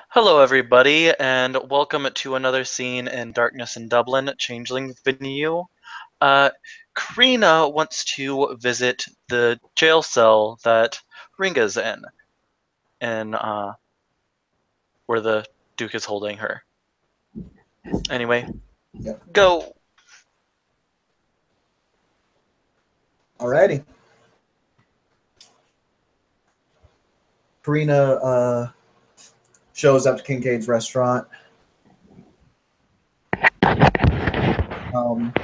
Hello, everybody, and welcome to another scene in Darkness in Dublin, Changeling venue. Karina wants to visit the jail cell that Ringa's in, and where the Duke is holding her. Anyway, Yep. go. Alrighty. Karina shows up to Kincaid's restaurant.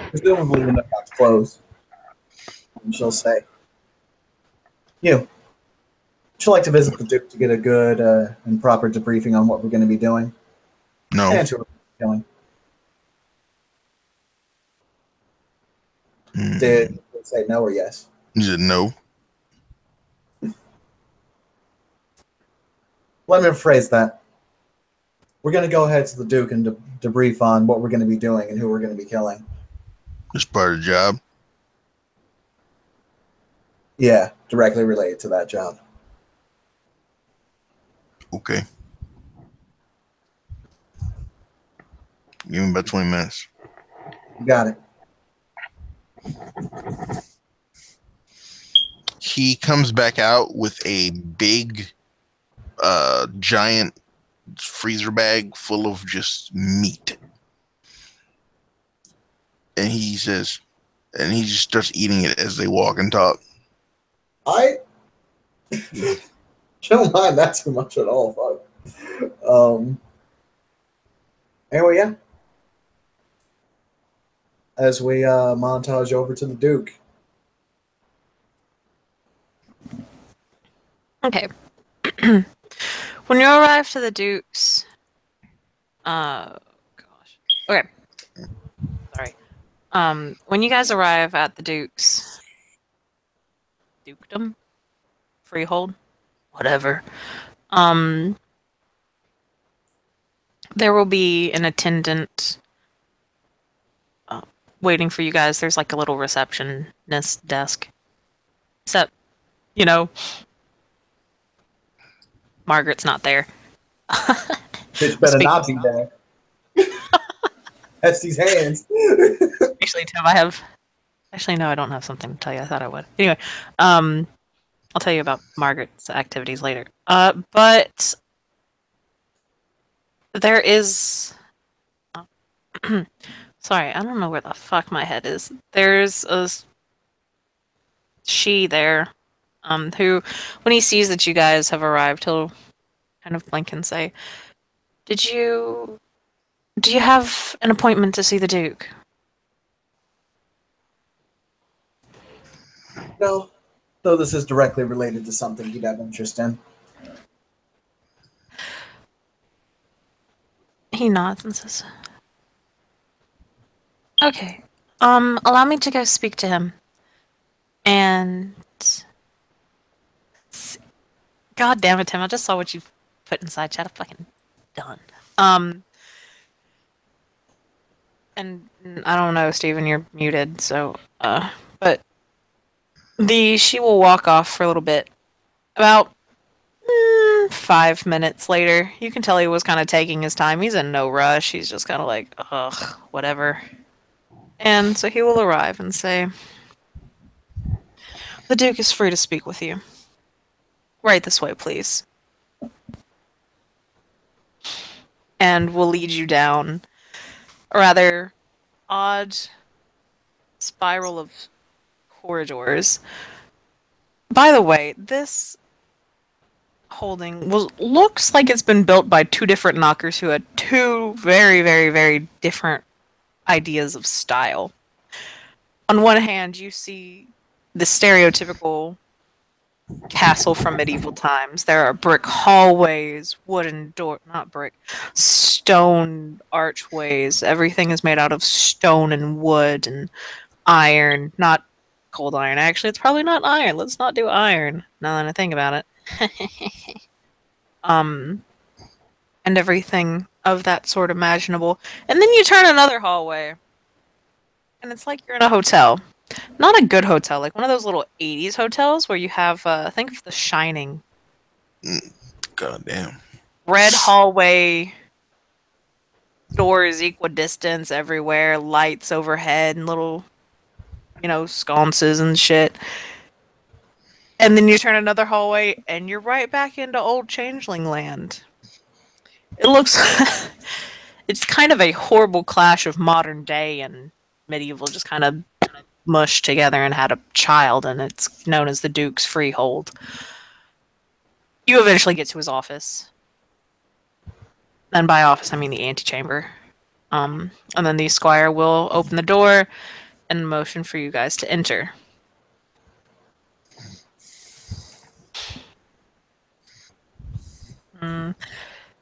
Presumably when they're about to close. And she'll say, she'll like to visit the Duke to get a good and proper debriefing on what we're going to be doing. No. And to doing. Did you say no or yes? No. Let me rephrase that. We're going to go ahead to the Duke and debrief on what we're going to be doing and who we're going to be killing. It's part of the job. Yeah, directly related to that job. Okay. Give me about 20 minutes. You got it. He comes back out with a big, giant freezer bag full of just meat. And he says, and he just starts eating it as they walk and talk. I don't mind that too much at all. Fuck. Anyway, yeah. As we montage over to the Duke. Okay. When you arrive to the Duke's, gosh. Okay. Sorry. When you guys arrive at the Duke's Dukedom, Freehold, whatever, there will be an attendant waiting for you guys. There's like a little receptionist desk. Except, Margaret's not there. Bitch better not be there. That's these hands. Actually, Tim, Actually, no, I don't have something to tell you. I thought I would. Anyway, I'll tell you about Margaret's activities later. But there is... Sorry, I don't know where the fuck my head is. There's a she there, who, when he sees that you guys have arrived, he'll kind of blink and say, Do you have an appointment to see the Duke? No, though this is directly related to something he'd have interest in. He nods and says, Okay, allow me to go speak to him. And... God damn it, Tim, I just saw what you put inside chat. I'm fucking done. And I don't know, Steven, you're muted, so, but she will walk off for a little bit. About 5 minutes later, you can tell he was kind of taking his time. He's in no rush. He's just kind of like, ugh, whatever. And so he will arrive and say, The Duke is free to speak with you. Right this way, please. And we'll lead you down a rather odd spiral of corridors. By the way, this holding looks like it's been built by two different knockers who had two very, very, very different ideas of style. On one hand, you see the stereotypical castle from medieval times. There are brick hallways, wooden door, not brick, stone archways. Everything is made out of stone and wood and iron, not cold iron. Actually, it's probably not iron. Let's not do iron, now that I think about it. And everything of that sort imaginable. And then you turn another hallway, and it's like you're in a hotel. Not a good hotel, like one of those little 80s hotels where you have, think of The Shining. God damn. Red hallway, doors equidistance everywhere, lights overhead, and little, sconces and shit. And then you turn another hallway, and you're right back into old Changeling Land. It looks... it's kind of a horrible clash of modern day and medieval, just kind of mushed together and had a child, and it's known as the Duke's Freehold. You eventually get to his office. And by office, I mean the antechamber. And then the squire will open the door and motion for you guys to enter.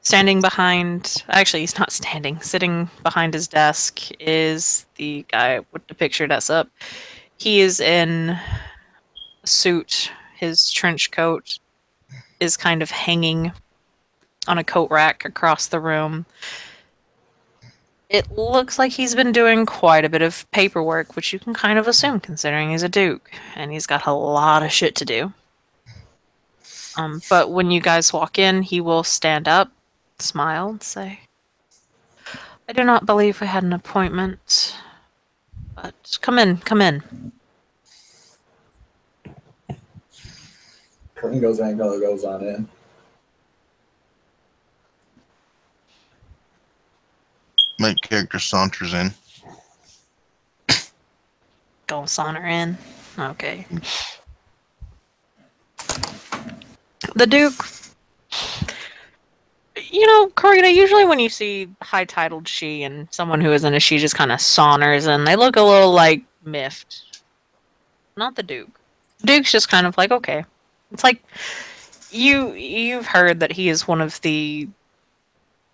Standing behind... Actually, he's not standing. Sitting behind his desk is the guy with the picture that's up. He is in a suit. His trench coat is kind of hanging on a coat rack across the room. It looks like he's been doing quite a bit of paperwork, which you can kind of assume considering he's a duke, and he's got a lot of shit to do. But when you guys walk in, he will stand up, smile, and say, "I do not believe we had an appointment, but come in, come in." Curtain goes on in. My character saunters in. Don't saunter in. Okay. The Duke... Karina, usually when you see high-titled she and someone who isn't a she just kind of saunters and they look a little, miffed. Not the Duke. The Duke's just kind of like, okay. It's like, you've heard that he is one of the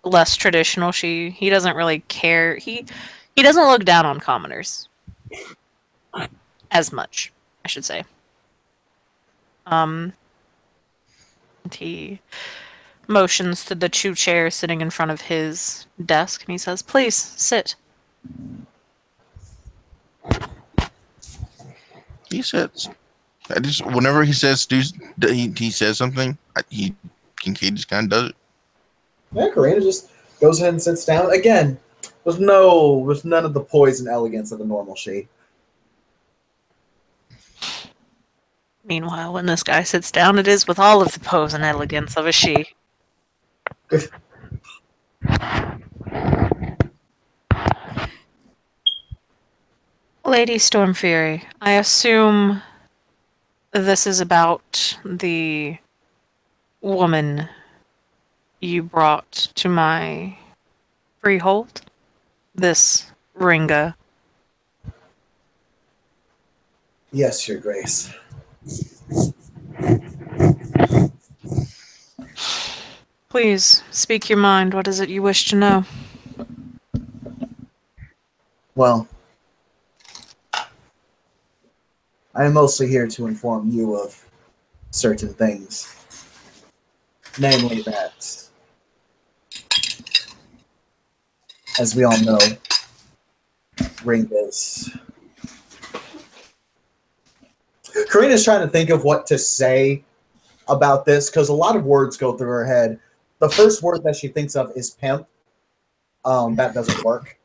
less traditional she. He doesn't really care. He doesn't look down on commoners. As much, I should say. He motions to the two chairs sitting in front of his desk, and he says, "Please, sit." He says, whenever he says, he says something, Kincaid just kind of does it. Yeah, Karina just goes ahead and sits down. Again, with none of the poise and elegance of a normal she. Meanwhile, when this guy sits down, it is with all of the pose and elegance of a she. Lady Stormfury, I assume this is about the woman you brought to my freehold? This Ringa. Yes, Your Grace. Please, speak your mind. What is it you wish to know? Well, I am mostly here to inform you of certain things. Namely that, as we all know, Ringa's... Karina's trying to think of what to say about this, because a lot of words go through her head. The first word that she thinks of is pimp. That doesn't work.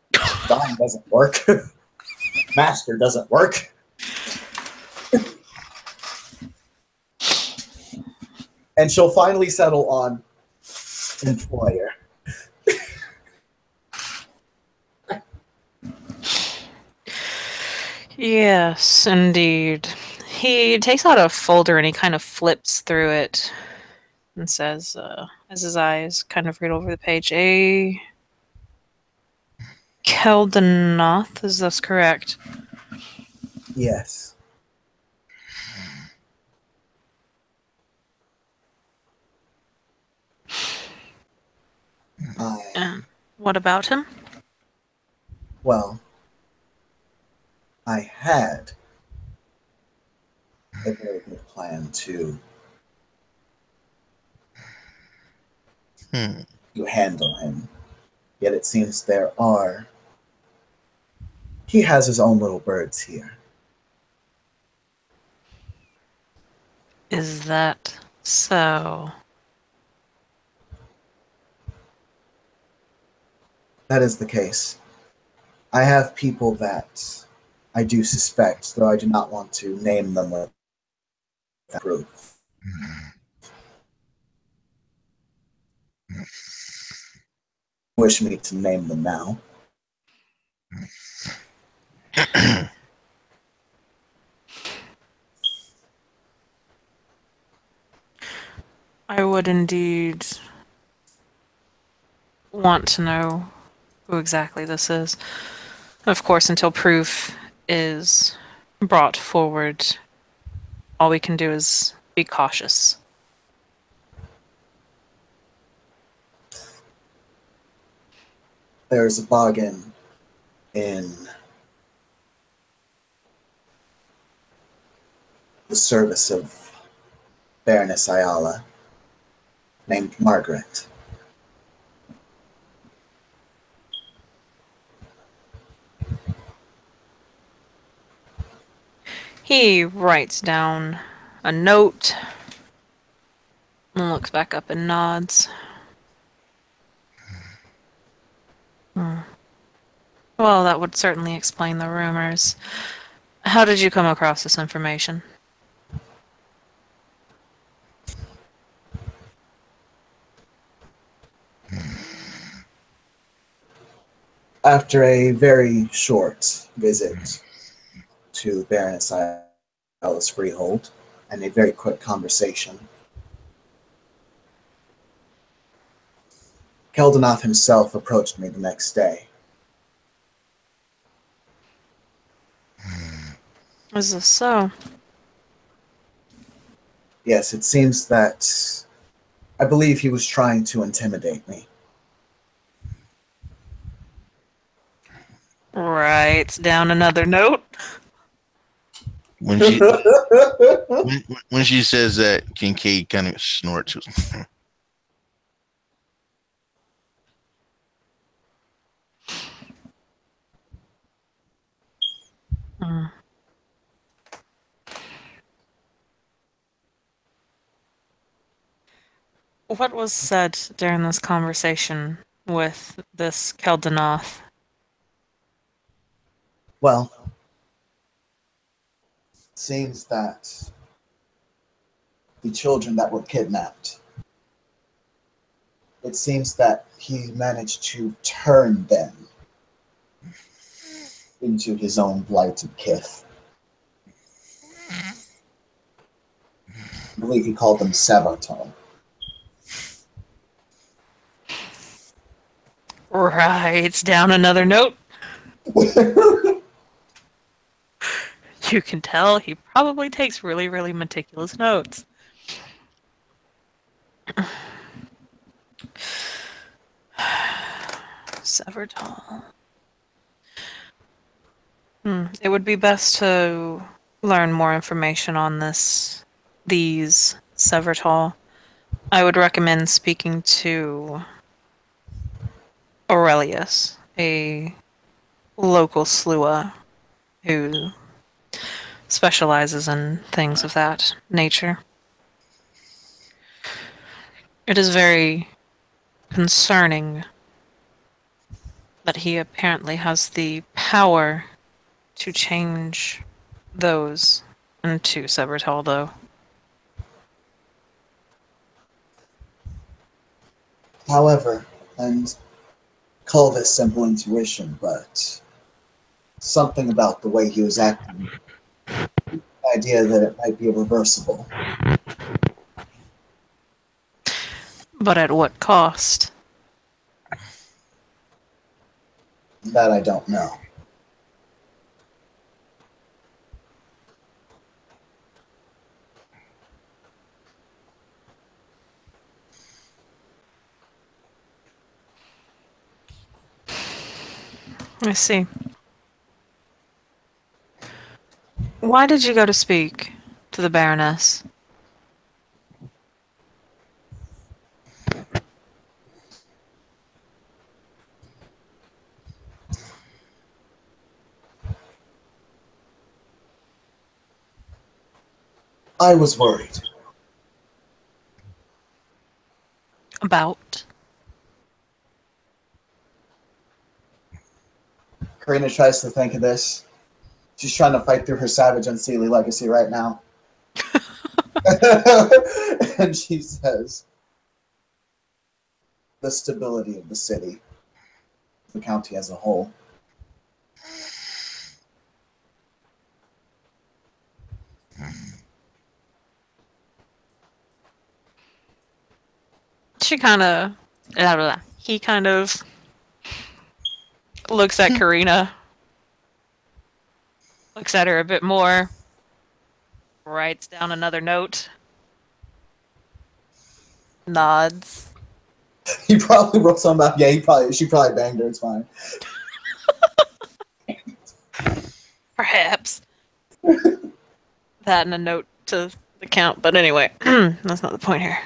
Dime doesn't work. Master doesn't work. And she'll finally settle on employer. Yes, indeed. He takes out a folder and he kind of flips through it and says, as his eyes kind of read over the page, "A Keldanoth, is this correct?" Yes. What about him? Well, I had a very good plan to handle him. Yet it seems he has his own little birds here. Is that so? That is the case. I have people that I do suspect, though I do not want to name them with proof. Wish me to name them now. I would indeed want to know who exactly this is. Of course, until proof is brought forward, all we can do is be cautious. There's a bargain in the service of Baroness Ayala named Margaret. He writes down a note and looks back up and nods. Well, that would certainly explain the rumors. How did you come across this information? After a very short visit to Baroness Ayala's freehold and a very quick conversation, Keldanoth himself approached me the next day. Is this so? Yes, it seems that I believe he was trying to intimidate me. Writes down another note. When she says that, Kincaid kind of snorts. Hmm. What was said during this conversation with this Keldanoth? Well, it seems that the children that were kidnapped, it seems that he managed to turn them into his own blighted kith. I believe he called them Sabaton. Writes down another note. You can tell he probably takes really, really meticulous notes. Severtall. It would be best to learn more information on these Severtall. I would recommend speaking to Aurelius, a local slua who specializes in things of that nature. It is very concerning that he apparently has the power to change those into Severtall, though. However, and call this simple intuition, but something about the way he was acting, the idea that it might be reversible. But at what cost? That I don't know. I see. Why did you go to speak to the Baroness? I was worried. About? Karina tries to think of this. She's trying to fight through her savage and Sealy legacy right now. And she says, the stability of the city, the county as a whole. She kind of, he kind of looks at Karina, looks at her a bit more, writes down another note, nods. He probably wrote something up. Yeah, she probably banged her. It's fine. Perhaps. That and a note to the count, but anyway, that's not the point here.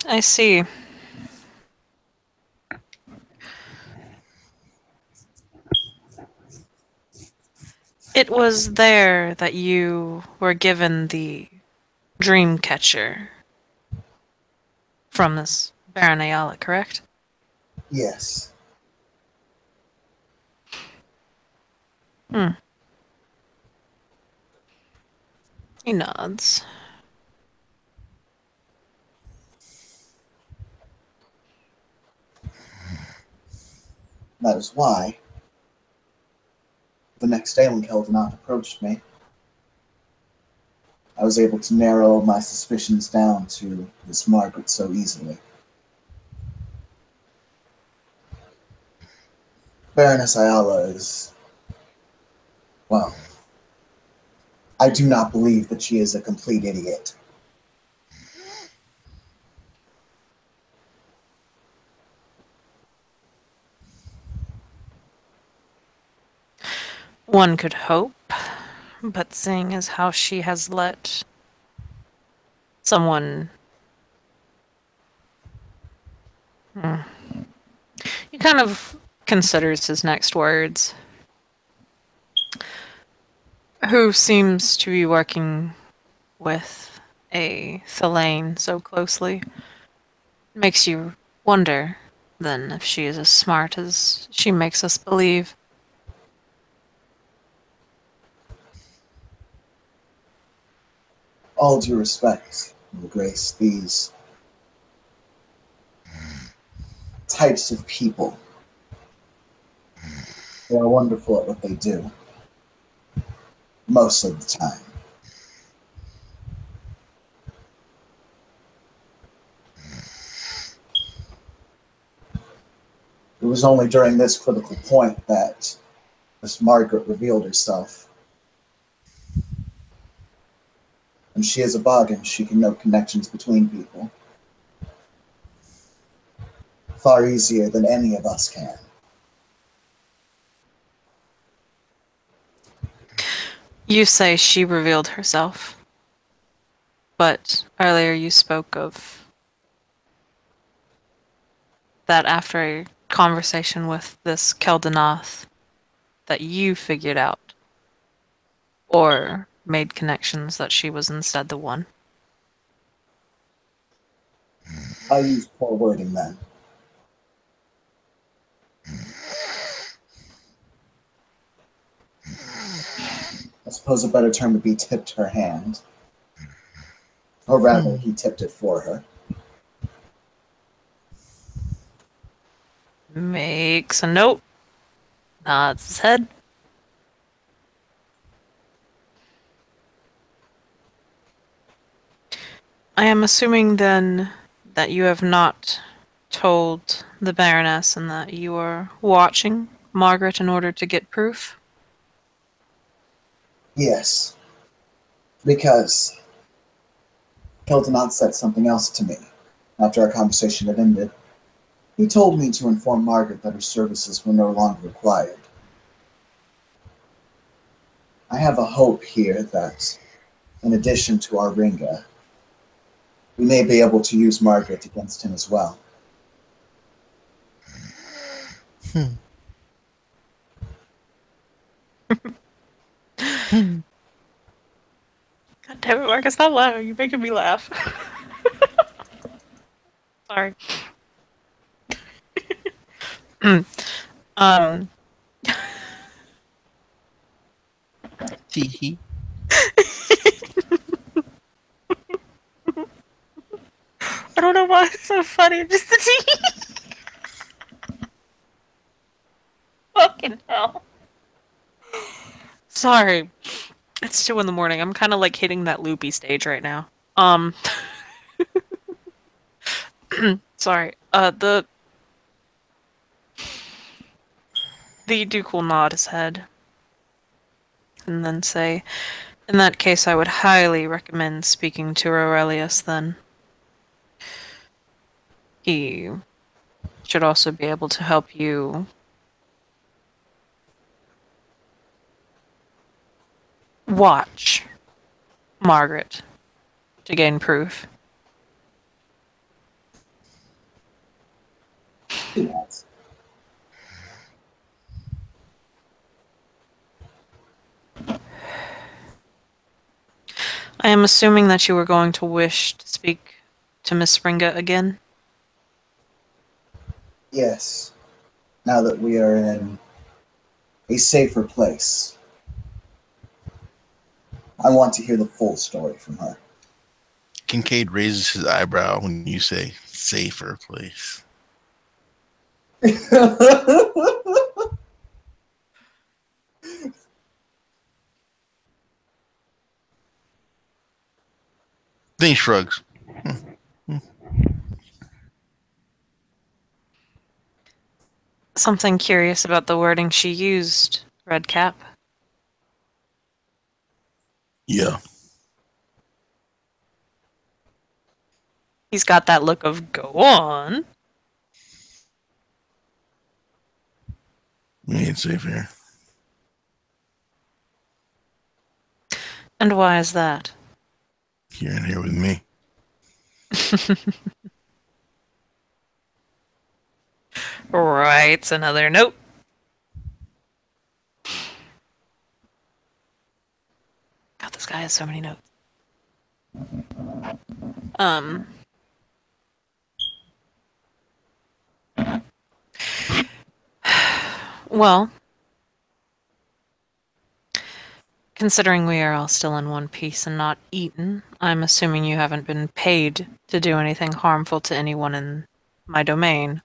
I see. It was there that you were given the dream catcher from this Baron Ayala, correct? Yes. He nods. That is why the next day when Keldanath approached me, I was able to narrow my suspicions down to Miss Margaret so easily. Baroness Ayala is, well, I do not believe that she is a complete idiot. One could hope, but seeing as how she has let someone... He kind of considers his next words. Who seems to be working with a Thelaine so closely. Makes you wonder, then, if she is as smart as she makes us believe. All due respect, Your Grace, these types of people, they are wonderful at what they do. Most of the time. It was only during this critical point that Miss Margaret revealed herself. And she is a bug, and she can note connections between people. Far easier than any of us can. You say she revealed herself. But earlier you spoke of that after a conversation with this Keldanath that you figured out. Or made connections that she was instead the one. I use poor wording then. I suppose a better term would be tipped her hand. Or rather, he tipped it for her. Makes a note. Nods his head. I am assuming then that you have not told the Baroness and that you are watching Margaret in order to get proof? Yes. Because Keldanath said something else to me after our conversation had ended. He told me to inform Margaret that her services were no longer required. I have a hope here that, in addition to our Ringa, we may be able to use Margaret against him as well. God damn it, Marcus, stop laughing. You're making me laugh. Sorry. um. Tee-hee. I don't know why it's so funny. Just the tea. Fucking hell. Sorry. It's 2 in the morning. I'm kind of like hitting that loopy stage right now. Sorry. The Duke will nod his head and then say, "In that case, I would highly recommend speaking to Aurelius then. He should also be able to help you watch Margaret to gain proof." Yes. I am assuming that you were going to wish to speak to Miss Ringa again? Yes. Now that we are in a safer place, I want to hear the full story from her. Kincaid raises his eyebrow when you say safer place. Then he shrugs. Something curious about the wording she used, Redcap. Yeah. He's got that look of, go on. We ain't safe here. And why is that? You're in here with me. Writes another note. God, this guy has so many notes. Well, considering we are all still in one piece and not eaten, I'm assuming you haven't been paid to do anything harmful to anyone in my domain.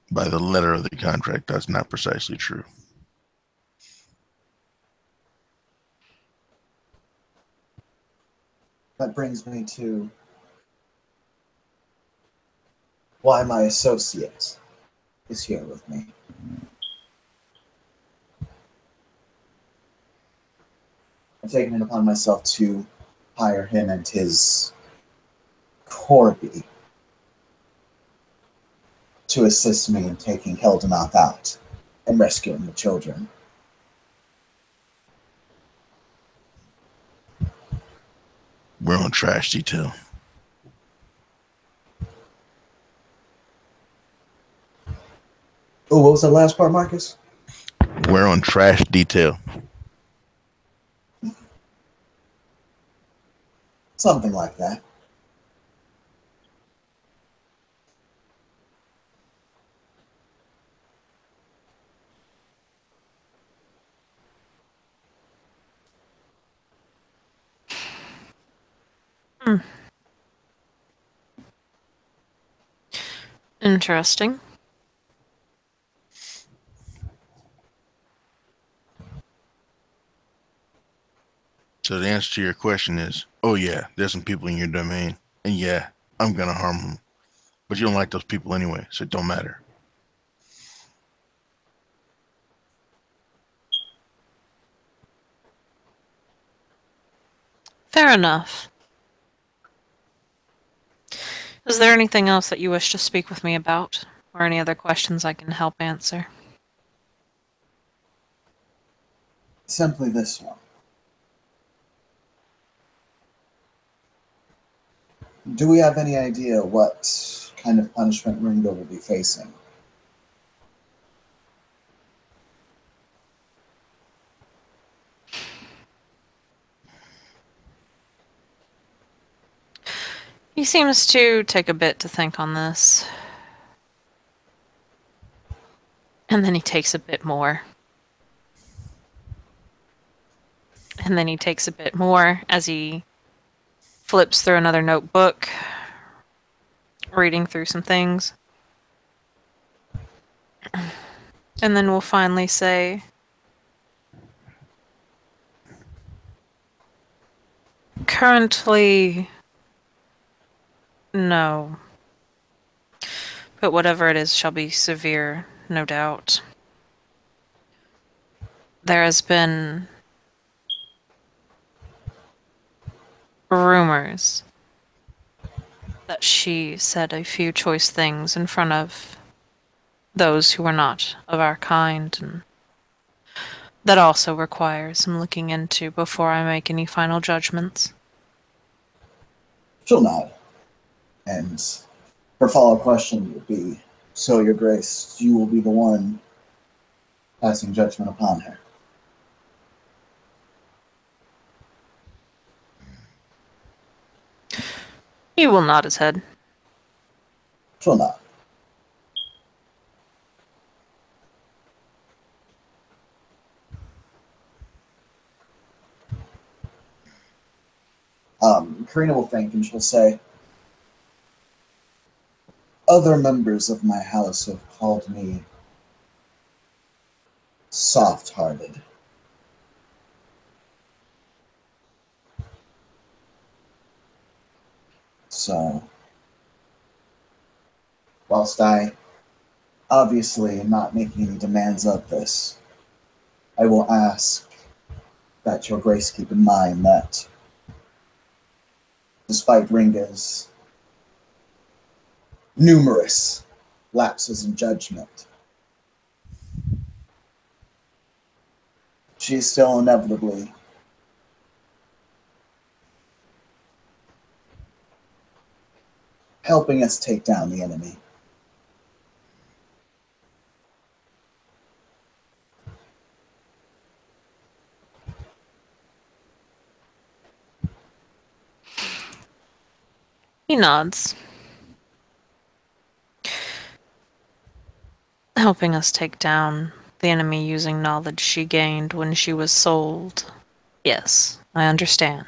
By the letter of the contract, that's not precisely true. That brings me to why my associate is here with me. I've taken it upon myself to hire him and his Corby to assist me in taking Hildemoth out and rescuing the children. We're on trash detail. Oh, what was that last part, Marcus? We're on trash detail. Something like that. Interesting. So the answer to your question is, oh yeah, there's some people in your domain, and yeah, I'm gonna harm them. But you don't like those people anyway, so it don't matter. Fair enough. Is there anything else that you wish to speak with me about? Or any other questions I can help answer? Simply this one. Do we have any idea what kind of punishment Ringo will be facing? He seems to take a bit to think on this. And then he takes a bit more. And then he takes a bit more as he flips through another notebook, reading through some things. And then we'll finally say, currently, no. But whatever it is shall be severe, no doubt. There has been rumors that she said a few choice things in front of those who were not of our kind, and that also requires some looking into before I make any final judgments. She'll nod. And her follow-up question would be, so, Your Grace, you will be the one passing judgment upon her. He will nod his head. She'll nod. Karina will think and she'll say, other members of my house have called me soft-hearted. So, whilst I obviously am not making any demands of this, I will ask that Your Grace keep in mind that despite Ringa's numerous lapses in judgment, she is still inevitably helping us take down the enemy. He nods. Helping us take down the enemy using knowledge she gained when she was sold. Yes, I understand.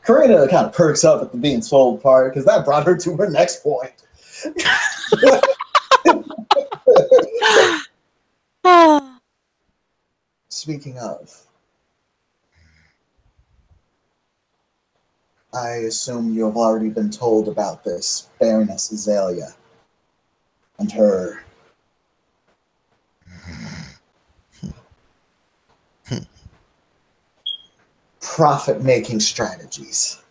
Karina kind of perks up at the being sold part because that brought her to her next point. Speaking of, I assume you have already been told about this Baroness Azalea and her profit-making strategies.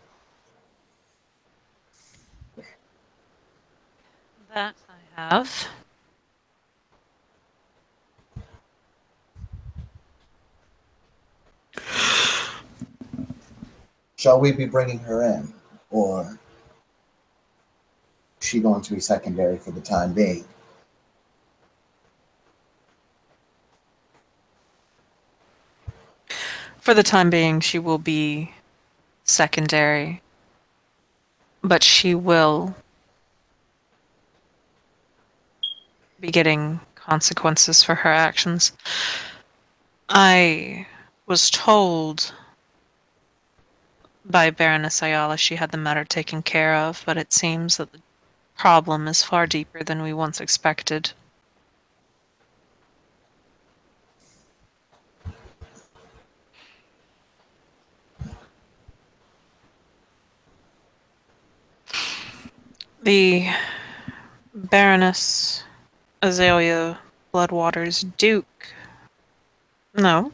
That I have. Shall we be bringing her in, or is she going to be secondary for the time being? For the time being, she will be secondary, but she will be getting consequences for her actions. I was told by Baroness Ayala she had the matter taken care of, but it seems that the problem is far deeper than we once expected. The Baroness Azalea Bloodwater's Duke. No.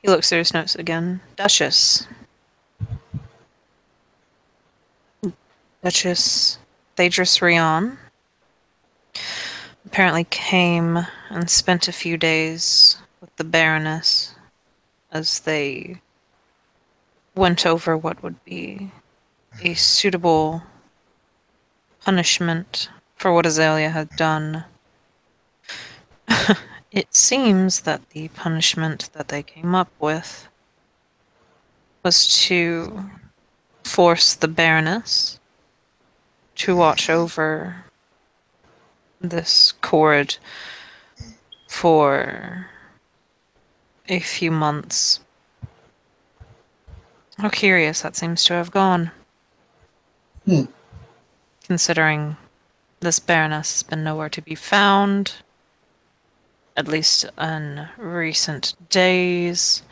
He looks through his notes again. Duchess. Duchess Thadris Rion apparently came and spent a few days with the Baroness as they went over what would be a suitable punishment for what Azalea had done. It seems that the punishment that they came up with was to force the Baroness to watch over this cord for a few months. How curious that seems to have gone. Considering this Baroness has been nowhere to be found, at least in recent days,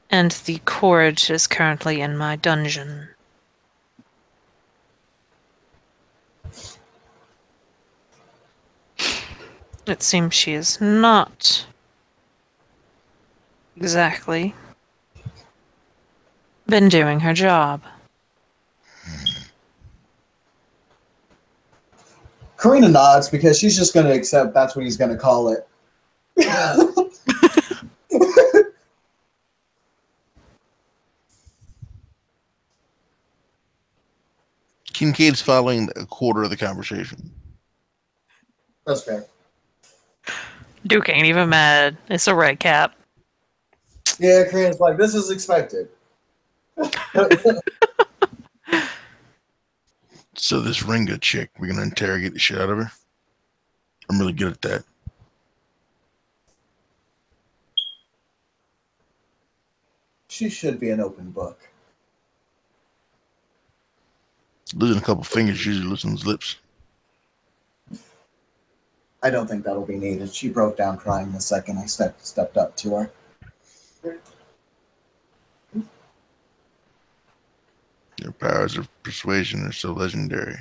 and the cord is currently in my dungeon. It seems she is not exactly been doing her job. Karina nods because she's just going to accept that's what he's going to call it. Kincaid's following a quarter of the conversation. That's fair. Duke ain't even mad. It's a red cap. Yeah, Karina's like, this is expected. So this Ringa chick, we're gonna interrogate the shit out of her. I'm really good at that. She should be an open book. Losing a couple fingers usually loosens lips. I don't think that'll be needed. She broke down crying the second I stepped up to her. Your powers of persuasion are so legendary.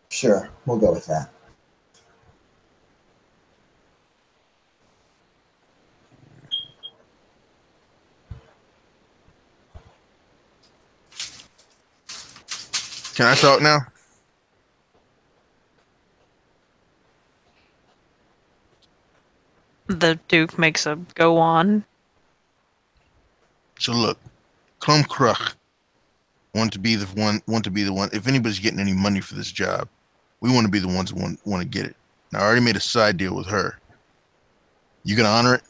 Sure, we'll go with that. Can I talk now? The Duke makes a go on. So look, Clum Kruk want to be the one. If anybody's getting any money for this job, we want to be the ones who want to get it. Now I already made a side deal with her. You gonna honor it?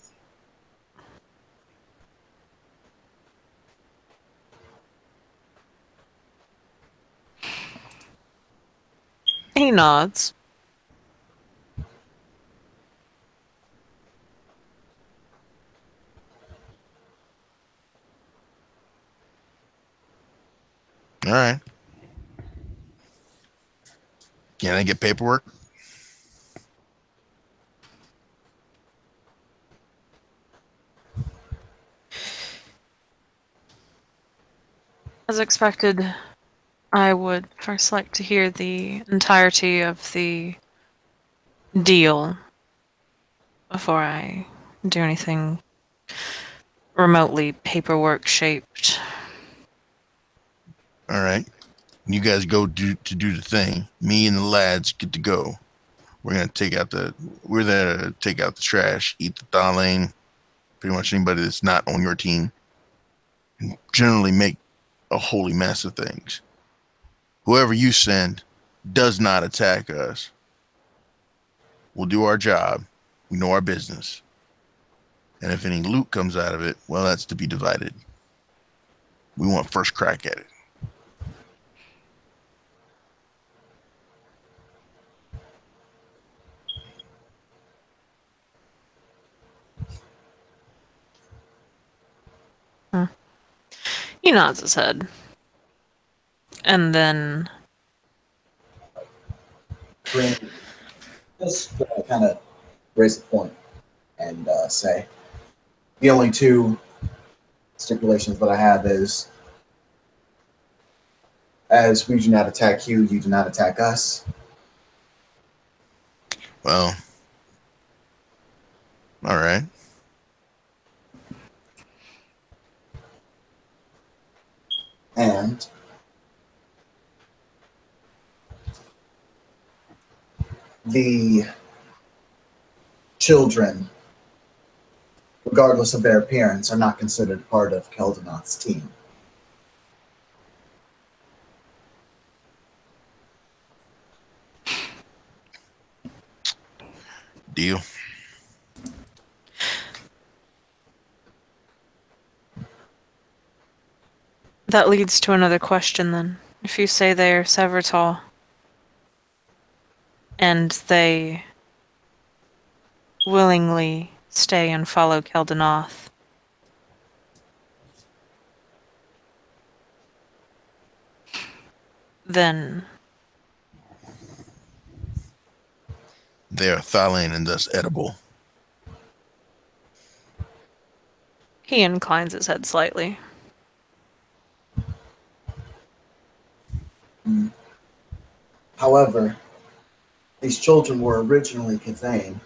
He nods. All right. Can I get paperwork? As expected, I would first like to hear the entirety of the deal before I do anything remotely paperwork shaped. All right. You guys go do the thing. Me and the lads get to go. We're there to take out the trash, eat the thalane, pretty much anybody that's not on your team, and generally make a holy mess of things. Whoever you send does not attack us. We'll do our job. We know our business. And if any loot comes out of it, well, that's to be divided. We want first crack at it. He nods his head. And then Karina just kind of raise the point and say, the only two stipulations that I have is, as we do not attack you, you do not attack us. Well, all right. And the children, regardless of their appearance, are not considered part of Keldanoth's team. Deal. That leads to another question then. If you say they're Severtal and they willingly stay and follow Keldanoth, then They are Thalian and thus edible. he inclines his head slightly. However, these children were originally Cathane,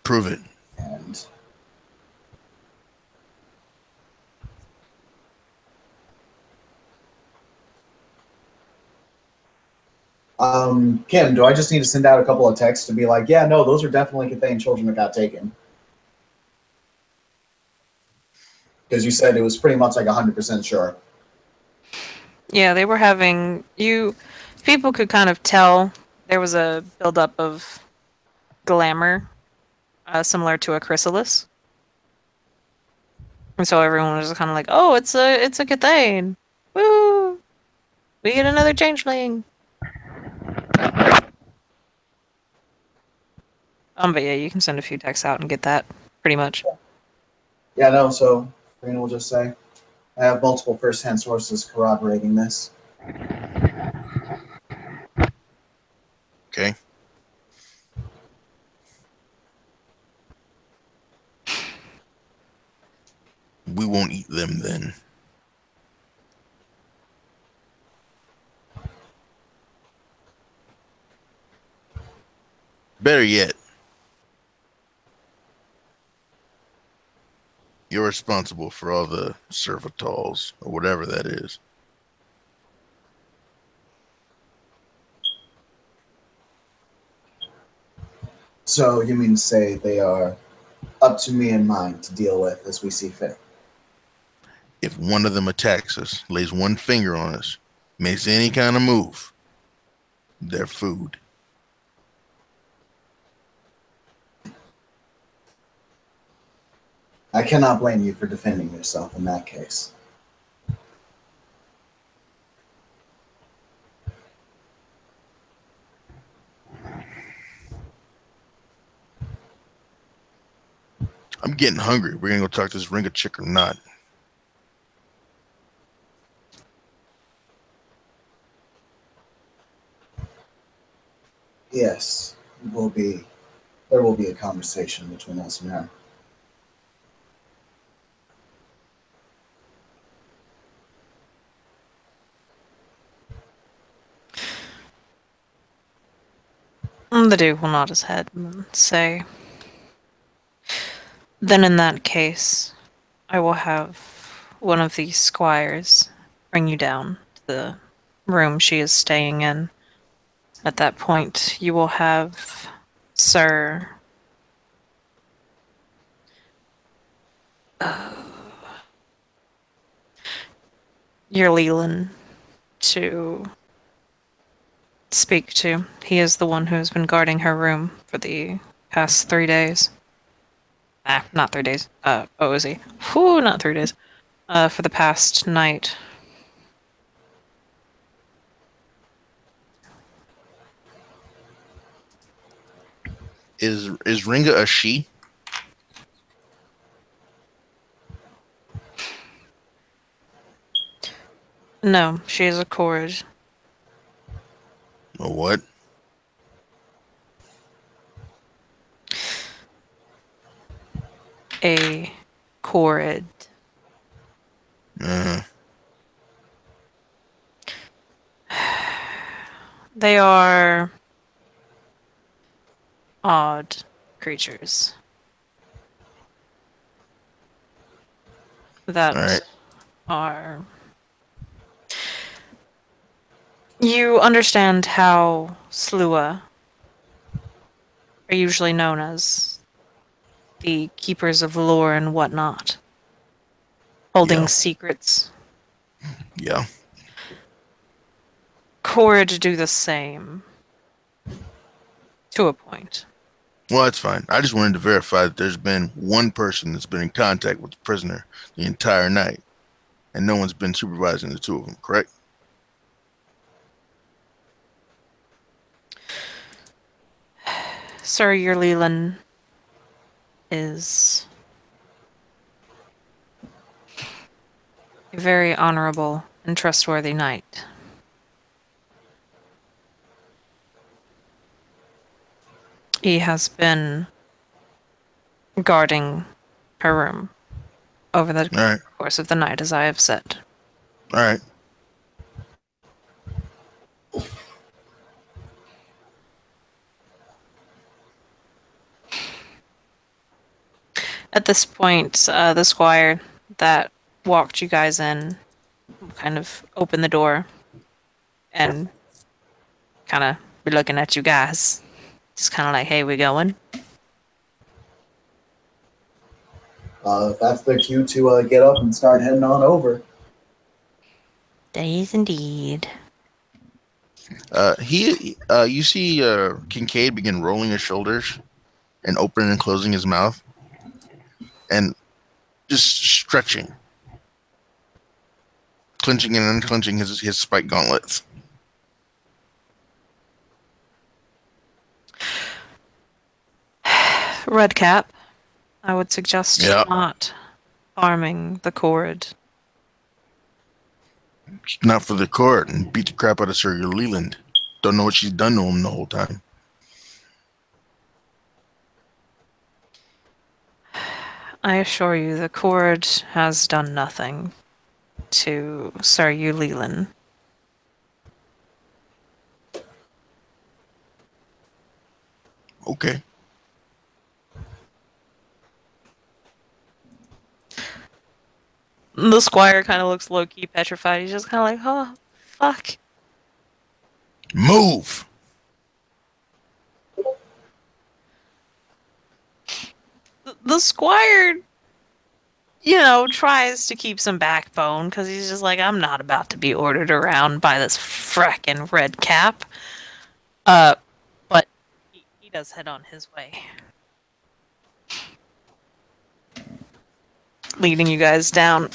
Prove it. and Kim, do I just need to send out a couple of texts to be like, yeah, no, those are definitely Cathane children that got taken? Because you said it was pretty much like 100% sure. Yeah, they were having people could kind of tell there was a buildup of glamour, similar to a chrysalis. And so everyone was kind of like, "Oh, it's a Cathane. Woo! We get another changeling." But yeah, you can send a few texts out and get that pretty much. Yeah, no, so Karina will just say, I have multiple first-hand sources corroborating this. Okay. We won't eat them then. Better yet, you're responsible for all the servitals or whatever that is. So you mean to say they are up to me and mine to deal with as we see fit? If one of them attacks us, lays one finger on us, makes any kind of move, they're food. I cannot blame you for defending yourself in that case. I'm getting hungry. We're gonna go talk to this Ringa chick or not? Yes, there will be a conversation between us and her. The dude will nod his head and say, "Then in that case, I will have one of the squires bring you down to the room she is staying in. At that point, you will have Sir your Leland to speak to. He is the one who has been guarding her room for the past 3 days. Not 3 days. Is he? Whew, not 3 days. For the past night." Is Ringa a she? No, she is a Koraj. Or what? A Korad. Uh, They are odd creatures that all right. are. You understand how Slua are usually known as the keepers of lore and whatnot, holding Yeah. secrets. Yeah. Korad do the same to a point. Well, that's fine. I just wanted to verify that there's been one person that's been in contact with the prisoner the entire night, and no one's been supervising the two of them, correct? Sir Leland is a very honorable and trustworthy knight. He has been guarding her room over the All right. course of the night, as I have said. All right. At this point, the squire that walked you guys in kind of opened the door and kind of be looking at you guys. Just kind of like, hey, we going? That's the cue to get up and start heading on over. Days indeed. You see Kincaid begin rolling his shoulders and opening and closing his mouth and just stretching, clenching and unclenching his spike gauntlets. Redcap, I would suggest Yeah. not harming the cord. Not for the court, and beat the crap out of Sir Leland. Don't know what she's done to him the whole time. I assure you, the cord has done nothing to Sir Leland. Okay. The squire kind of looks low-key petrified. He's just kind of like, oh, fuck. Move! The squire, you know, tries to keep some backbone because he's just like, I'm not about to be ordered around by this frackin' red cap. But he does head on his way. Leading you guys down.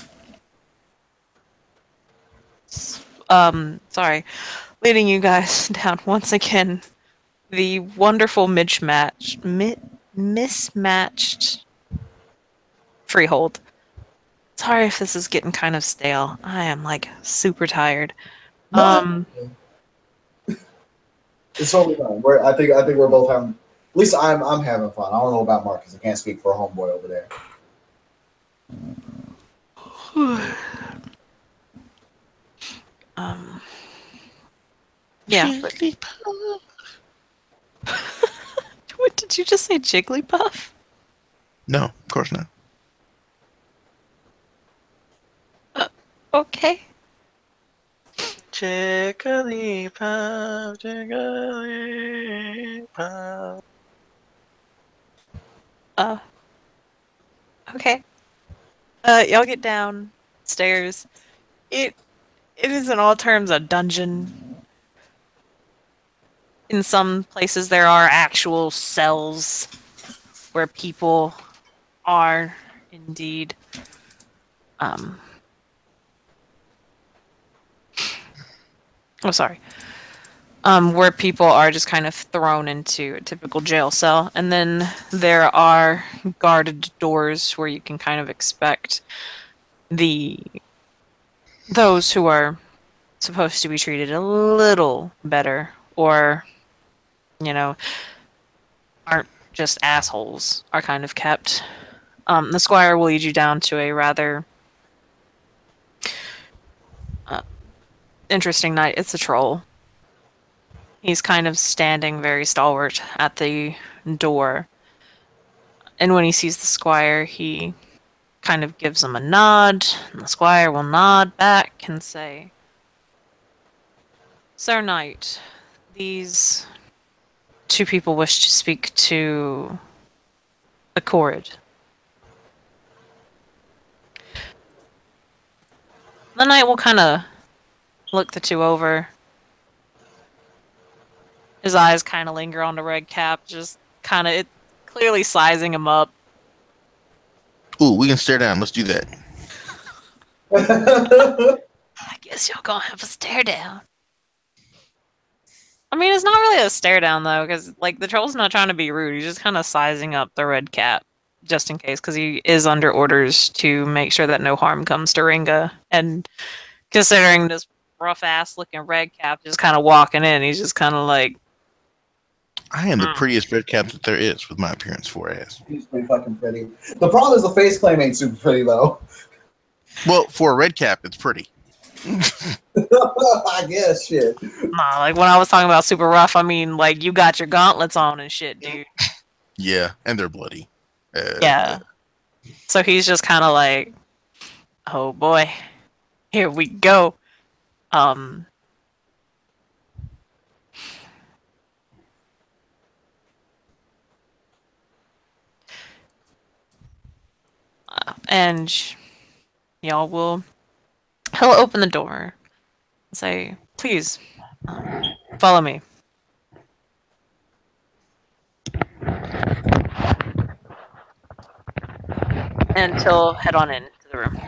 Sorry. Leading you guys down once again. The wonderful mismatched freehold. Sorry if this is getting kind of stale. I am like super tired. No, it's totally fine. I think we're both having. At least I'm having fun. I don't know about Marcus. I can't speak for a homeboy over there. Yeah. What did you just say, Jigglypuff? No, of course not. Okay. Jigglypuff, Jigglypuff. Okay. Y'all get downstairs. It is in all terms a dungeon. In some places there are actual cells where people are indeed where people are just kind of thrown into a typical jail cell. And then there are guarded doors where you can kind of expect those who are supposed to be treated a little better, or, you know, aren't just assholes, are kind of kept. The squire will lead you down to a rather interesting night. It's a troll. He's kind of standing very stalwart at the door. And when he sees the squire, he kind of gives him a nod. And the squire will nod back and say, Sir Knight, these two people wish to speak to the Corrid. The knight will kind of look the two over. His eyes kind of linger on the red cap, just kind of, clearly sizing him up. Ooh, we can stare down. Let's do that. I guess y'all gonna have a stare down. I mean, it's not really a stare down though, because like the troll's not trying to be rude. He's just kind of sizing up the red cap, just in case, because he is under orders to make sure that no harm comes to Ringa. And considering this rough ass looking red cap just kind of walking in, he's just kind of like, I am the prettiest red cap that there is with my appearance for ass. He's pretty fucking pretty. The problem is the face claim ain't super pretty though. Well, for a red cap, it's pretty. I guess shit. nah. Like when I was talking about super rough, I mean like you got your gauntlets on and shit, dude. Yeah, and they're bloody. Yeah. So he's just kind of like, oh boy, here we go. And y'all will. He'll open the door and say, "Please, follow me." And he'll head on into the room.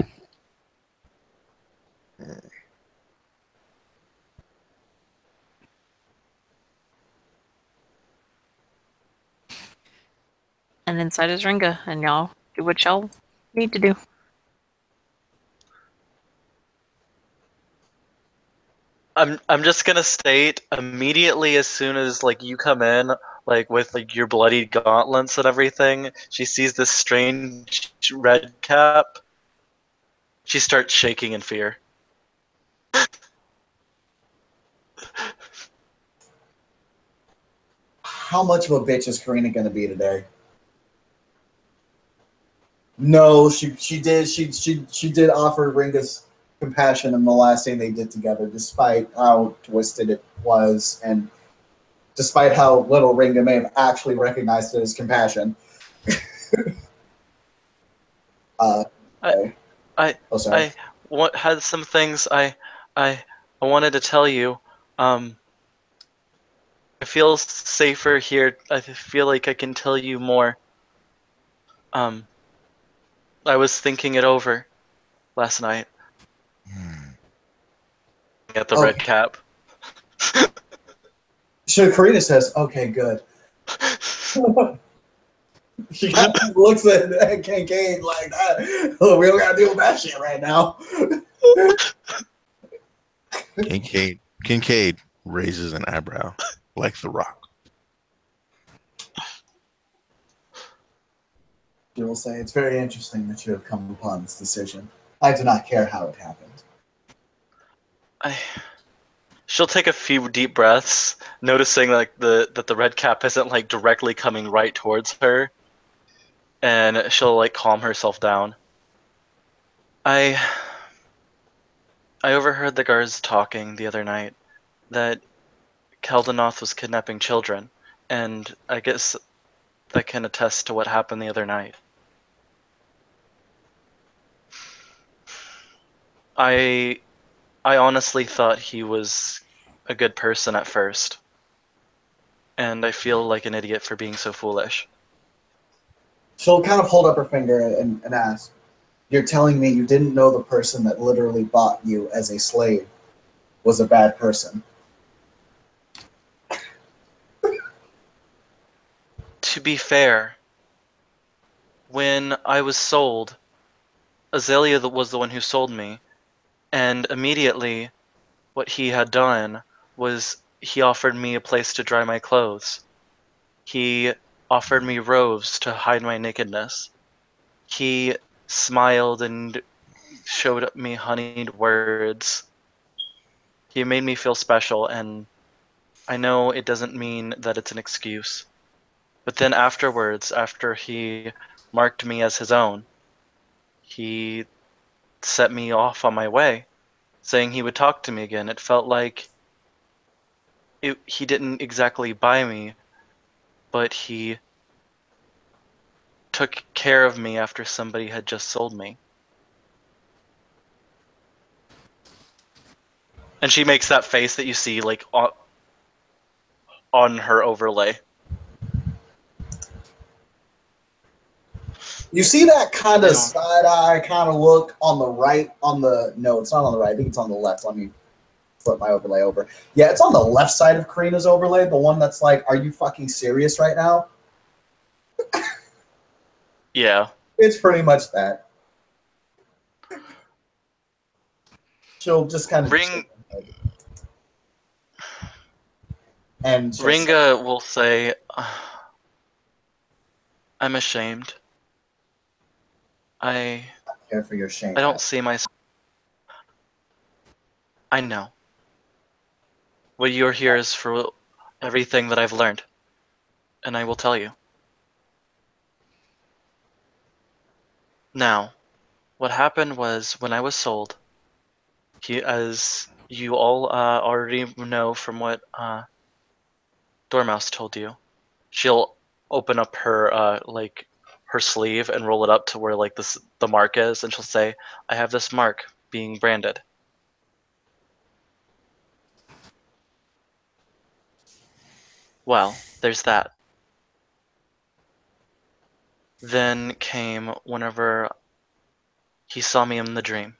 And inside is Ringa, and y'all do what y'all need to do. I'm just gonna state immediately as soon as like you come in, like with like your bloody gauntlets and everything, she sees this strange red cap. She starts shaking in fear. How much of a bitch is Karina gonna be today? No, she did offer Ringa's compassion in the last thing they did together, despite how twisted it was, and despite how little Ringa may have actually recognized it as compassion. Okay. I had some things I wanted to tell you. I feel safer here. I feel like I can tell you more. I was thinking it over last night. At the red cap. So Karina says, "Okay, good." She kind of looks at Kincaid like that. Oh, we don't gotta deal with that shit right now. Kincaid raises an eyebrow like the Rock. She will say, "It's very interesting that you have come upon this decision. I do not care how it happened." She'll take a few deep breaths, noticing like that the red cap isn't like directly coming right towards her, and she'll like calm herself down. I overheard the guards talking the other night that Keldanoth was kidnapping children, and I guess that can attest to what happened the other night. I honestly thought he was a good person at first, and I feel like an idiot for being so foolish. She'll kind of hold up her finger and ask, "You're telling me you didn't know the person that literally bought you as a slave was a bad person?" To be fair, when I was sold, Azalea was the one who sold me, and immediately what he had done was he offered me a place to dry my clothes. He offered me robes to hide my nakedness. He smiled and showed me honeyed words. He made me feel special, and I know it doesn't mean that it's an excuse. But then afterwards, after he marked me as his own, he set me off on my way, saying he would talk to me again. It felt like he didn't exactly buy me, but he took care of me after somebody had just sold me. And she makes that face that you see like on her overlay. You see that kind I of don't- side eye kind of look on the right, no, it's not on the right. I think it's on the left. Let me flip my overlay over. Yeah, it's on the left side of Karina's overlay, the one that's like, are you fucking serious right now? Yeah. It's pretty much that. She'll just kind of and she'll say, Ringa will say, I'm ashamed. I care for your shame. don't see myself. I know. What you're here is for everything that I've learned. And I will tell you. Now, what happened was when I was sold, as you all already know from what Dormouse told you, she'll open up her her sleeve and roll it up to where like the mark is, and she'll say, "I have this mark being branded." Well, there's that. Then came whenever he saw me in the dream.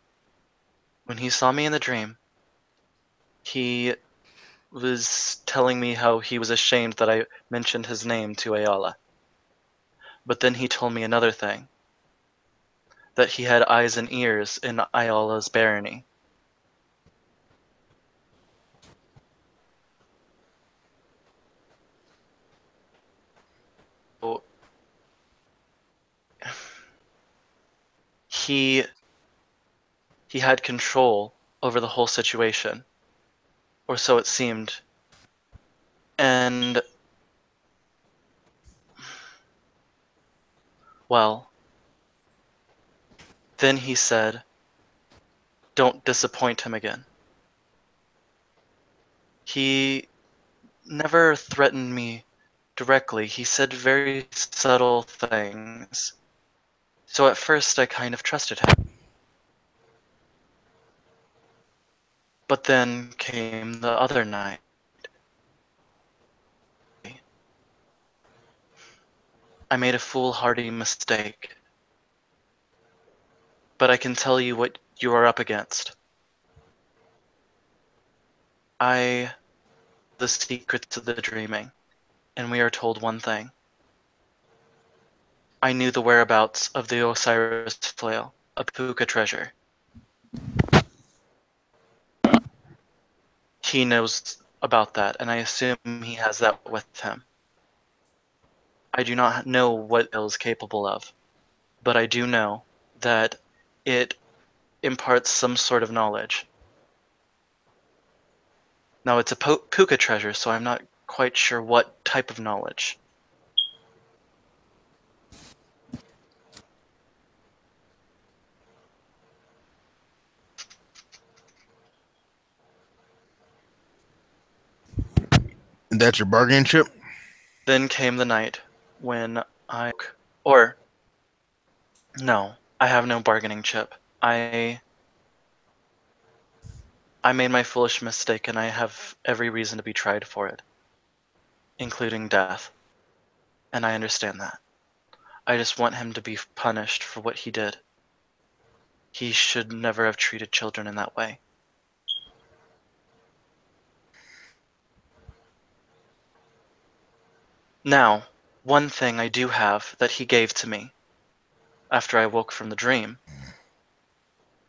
When he saw me in the dream, he was telling me how he was ashamed that I mentioned his name to Ayala. But then he told me another thing, that he had eyes and ears in Ayala's barony. So he had control over the whole situation, or so it seemed. And well, then he said, "Don't disappoint him again." He never threatened me directly. He said very subtle things. So at first I kind of trusted him. But then came the other night. I made a foolhardy mistake. But I can tell you what you are up against. The secrets of the dreaming, and we are told one thing. I knew the whereabouts of the Osiris flail, a puka treasure. He knows about that, and I assume he has that with him. I do not know what it is capable of, but I do know that it imparts some sort of knowledge. Now, it's a puka treasure, so I'm not quite sure what type of knowledge. And that's your bargaining chip? Then came the night when or no, I have no bargaining chip. I made my foolish mistake, and I have every reason to be tried for it, including death. And I understand that. I just want him to be punished for what he did. He should never have treated children in that way. Now, one thing I do have that he gave to me after I woke from the dream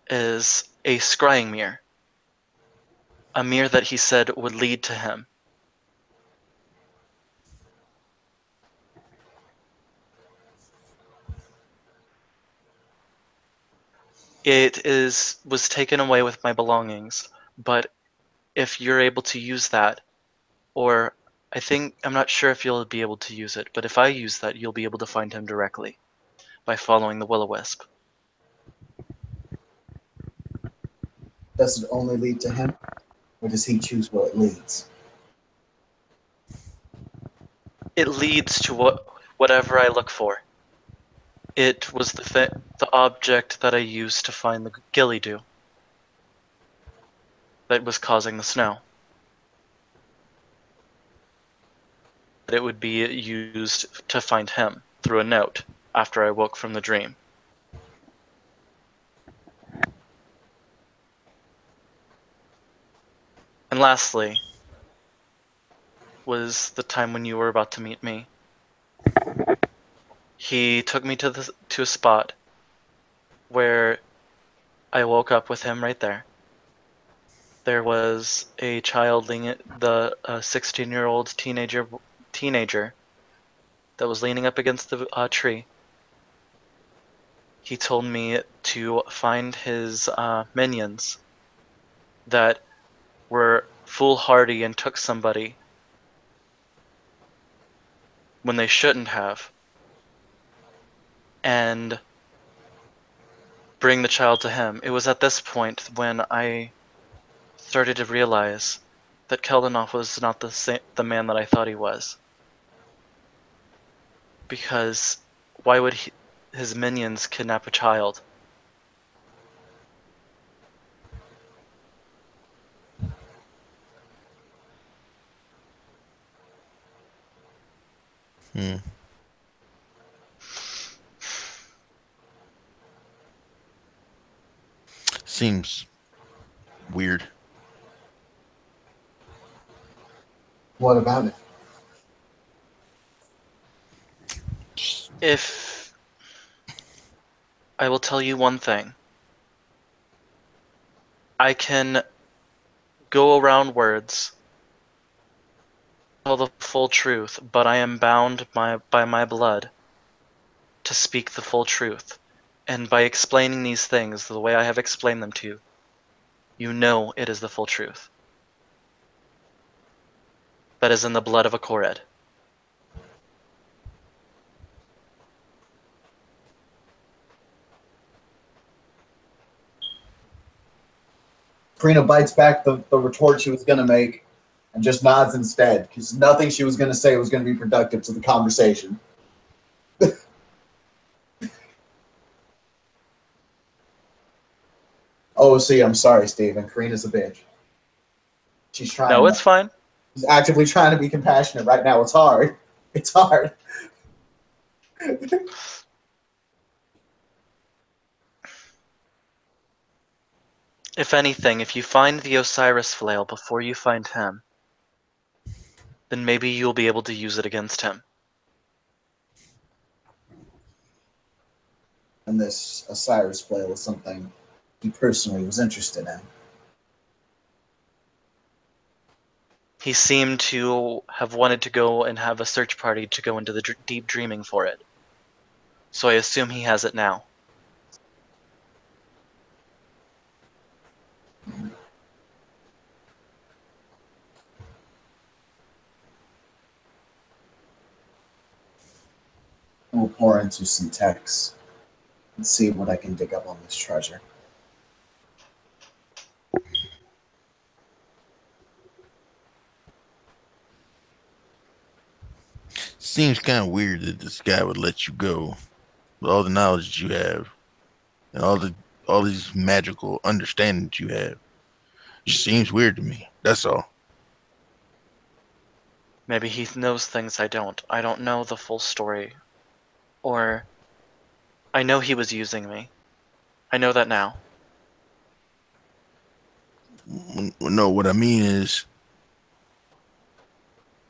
is a scrying mirror. A mirror that he said would lead to him. It was taken away with my belongings, but if you're able to use that, or I'm not sure if you'll be able to use it, but if I use that, you'll be able to find him directly by following the will-o-wisp. does it only lead to him, or does he choose where it leads? It leads to whatever I look for. It was the object that I used to find the gilly-dew that was causing the snow. It would be used to find him through a note after I woke from the dream. And lastly, was the time when you were about to meet me. He took me to a spot where I woke up with him right there. There was a child, the 16-year-old teenager that was leaning up against the tree. He told me to find his minions that were foolhardy and took somebody when they shouldn't have, and bring the child to him. It was at this point when I started to realize that Keldenov was not the man that I thought he was. Because why would his minions kidnap a child? Hmm. Seems weird. What about it? If I will tell you one thing, I can go around words, tell the full truth, but I am bound by my blood to speak the full truth. And by explaining these things the way I have explained them to you, you know it is the full truth. That is in the blood of a Kored. Karina bites back the retort she was going to make and just nods instead, because nothing she was going to say was going to be productive to the conversation. Oh, see, I'm sorry, Steven. Karina's a bitch. She's trying. No, it's fine. She's actively trying to be compassionate right now. It's hard. It's hard. If anything, if you find the Osiris flail before you find him, then maybe you'll be able to use it against him. And this Osiris flail was something he personally was interested in. He seemed to have wanted to go and have a search party to go into the deep dreaming for it. So I assume he has it now. We'll pour into some texts and see what I can dig up on this treasure. Seems kind of weird that this guy would let you go with all the knowledge that you have and all these magical understandings you have. It just seems weird to me. That's all. Maybe he knows things I don't. I don't know the full story. Or I know he was using me. I know that now. No, what I mean is,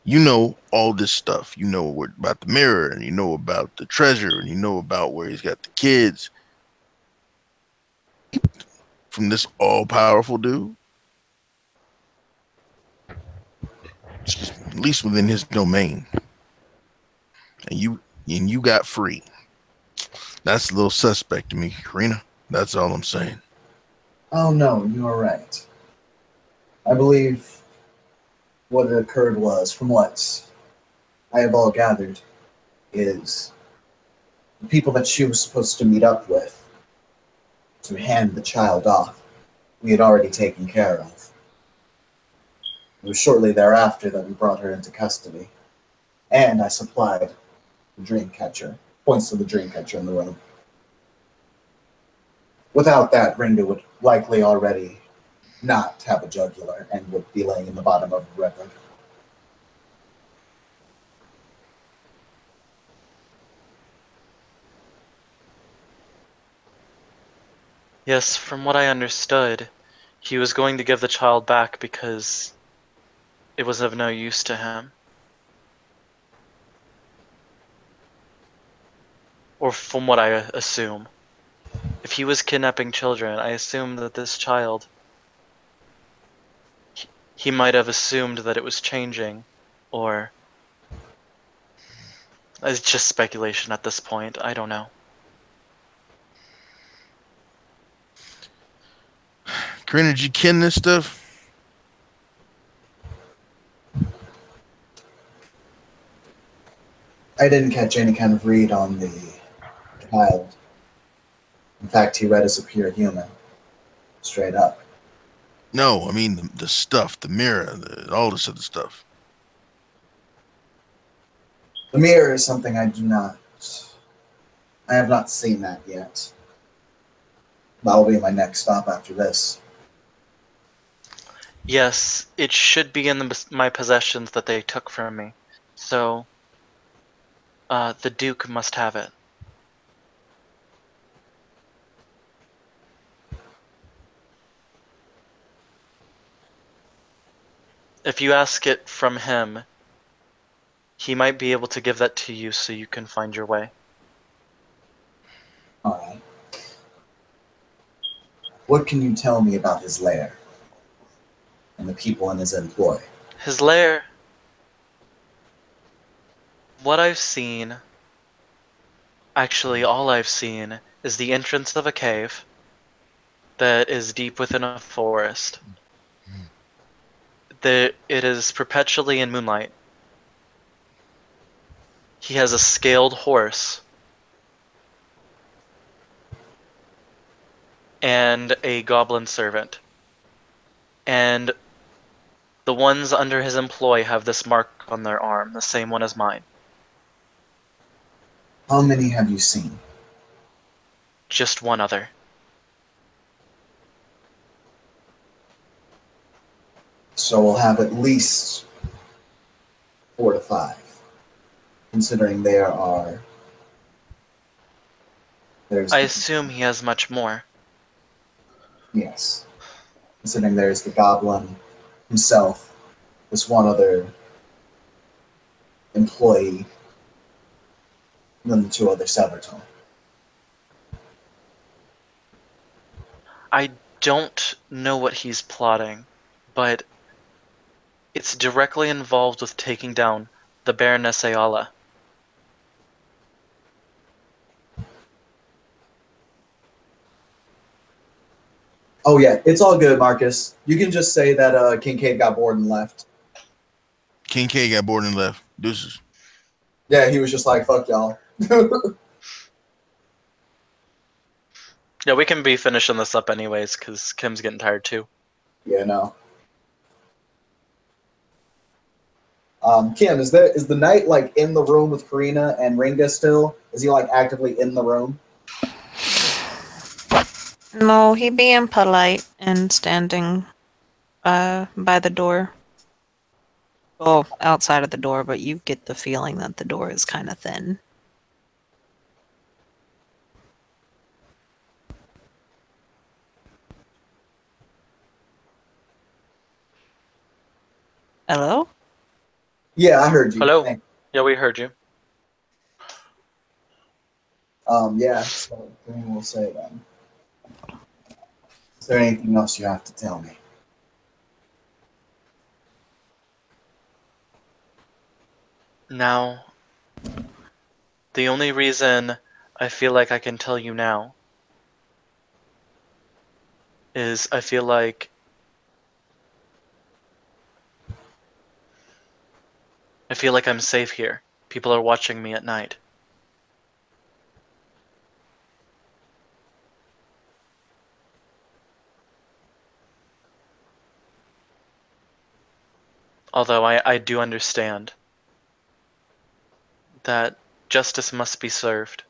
you know all this stuff. You know about the mirror, and you know about the treasure, and you know about where he's got the kids from this all-powerful dude. At least within his domain, and you got free. That's a little suspect to me, Karina. That's all I'm saying. Oh no, you are right. I believe what had occurred was, from what I have all gathered, is the people that she was supposed to meet up with to hand the child off, we had already taken care of. It was shortly thereafter that we brought her into custody, and I supplied the dream catcher. Points to the dream catcher in the room. Without that, Ringa would likely already not have a jugular and would be laying in the bottom of the river. Yes, from what I understood, he was going to give the child back because it was of no use to him. Or from what I assume. If he was kidnapping children, I assume that this child, he might have assumed that it was changing, or it's just speculation at this point. I don't know. Karina, did you ken this stuff? I didn't catch any kind of read on the child. In fact, he read as a pure human, straight up. No, I mean the stuff, the mirror, all this other stuff. The mirror is something I have not seen that yet. That'll be my next stop after this. Yes, it should be in my possessions that they took from me. So, the Duke must have it. If you ask it from him, he might be able to give that to you so you can find your way. Alright. What can you tell me about his lair and the people in his employ? His lair. What I've seen, actually all I've seen, is the entrance of a cave that is deep within a forest. It is perpetually in moonlight. He has a scaled horse and a goblin servant. And the ones under his employ have this mark on their arm, the same one as mine. How many have you seen? Just one other. So we'll have at least 4 to 5, considering there's I assume he has much more. yes, considering there's the goblin himself, this one other employee, and then the 2 other Severton. I don't know what he's plotting, but it's directly involved with taking down the Baroness Ayala. Oh yeah, it's all good, Marcus. You can just say that Kincaid got bored and left. Kincaid got bored and left. Deuces. Yeah, he was just like, fuck y'all. Yeah, we can be finishing this up anyways, because Kim's getting tired too. Yeah, no. Kim, is the knight like in the room with Karina and Ringa still? Is he like actively in the room? No, he being polite and standing by the door. Well, outside of the door, but you get the feeling that the door is kind of thin. Hello? Yeah, I heard you. Hello? Thanks. Yeah, we heard you. Yeah, so then we'll say then. Is there anything else you have to tell me? Now, the only reason I feel like I can tell you now is I feel like I'm safe here. People are watching me at night. Although I do understand that justice must be served,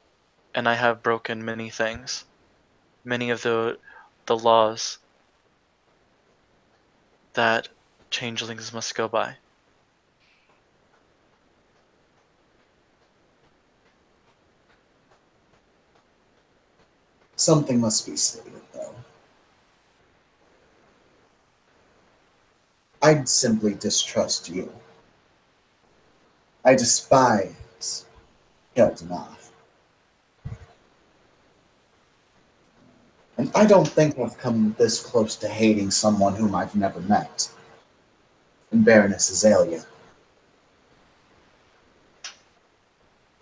and I have broken many things, many of the laws that changelings must go by. Something must be stated, though. I simply distrust you. I despise Keltonov. And I don't think I've come this close to hating someone whom I've never met. And Baroness Azalea.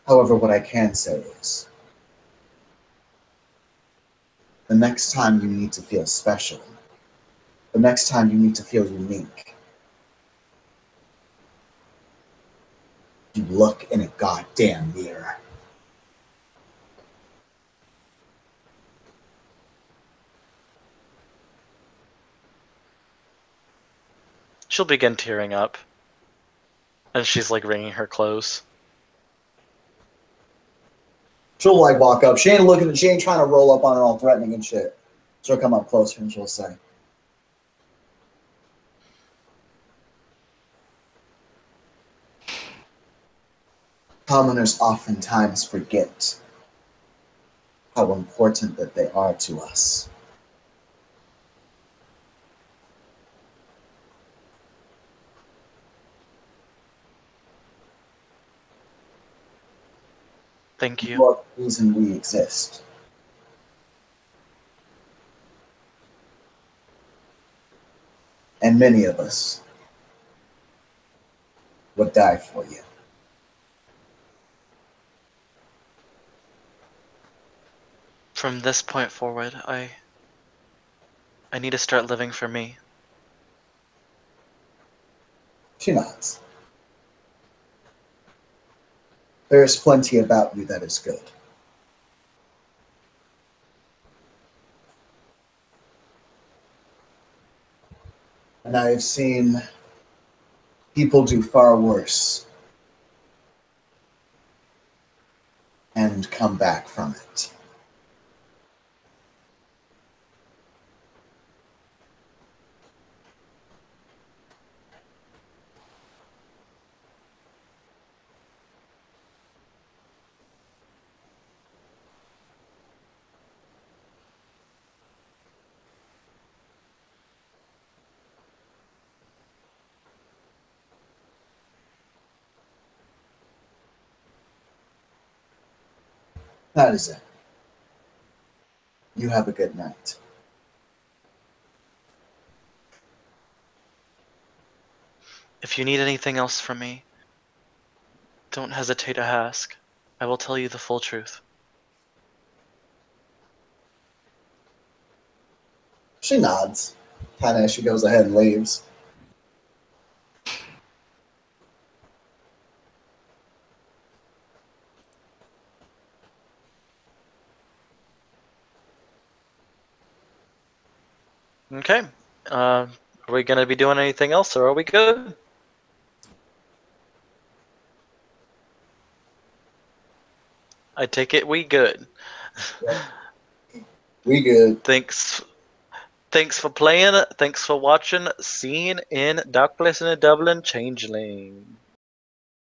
However, what I can say is, the next time you need to feel special, the next time you need to feel unique, you look in a goddamn mirror. She'll begin tearing up. And she's like wringing her clothes. She'll like walk up. She ain't trying to roll up on her all threatening and shit. She'll come up closer and she'll say, commoners oftentimes forget how important that they are to us. Thank you. You are the reason we exist. And many of us would die for you. From this point forward, I need to start living for me. She nods. There is plenty about you that is good. And I have seen people do far worse and come back from it. That is it. You have a good night. If you need anything else from me, don't hesitate to ask. I will tell you the full truth. She nods, kind of as she goes ahead and leaves. Okay. Are we gonna be doing anything else, or are we good? I take it we good. We good. Thanks for playing. Thanks for watching. Scene in Dark Place in a Dublin Changeling.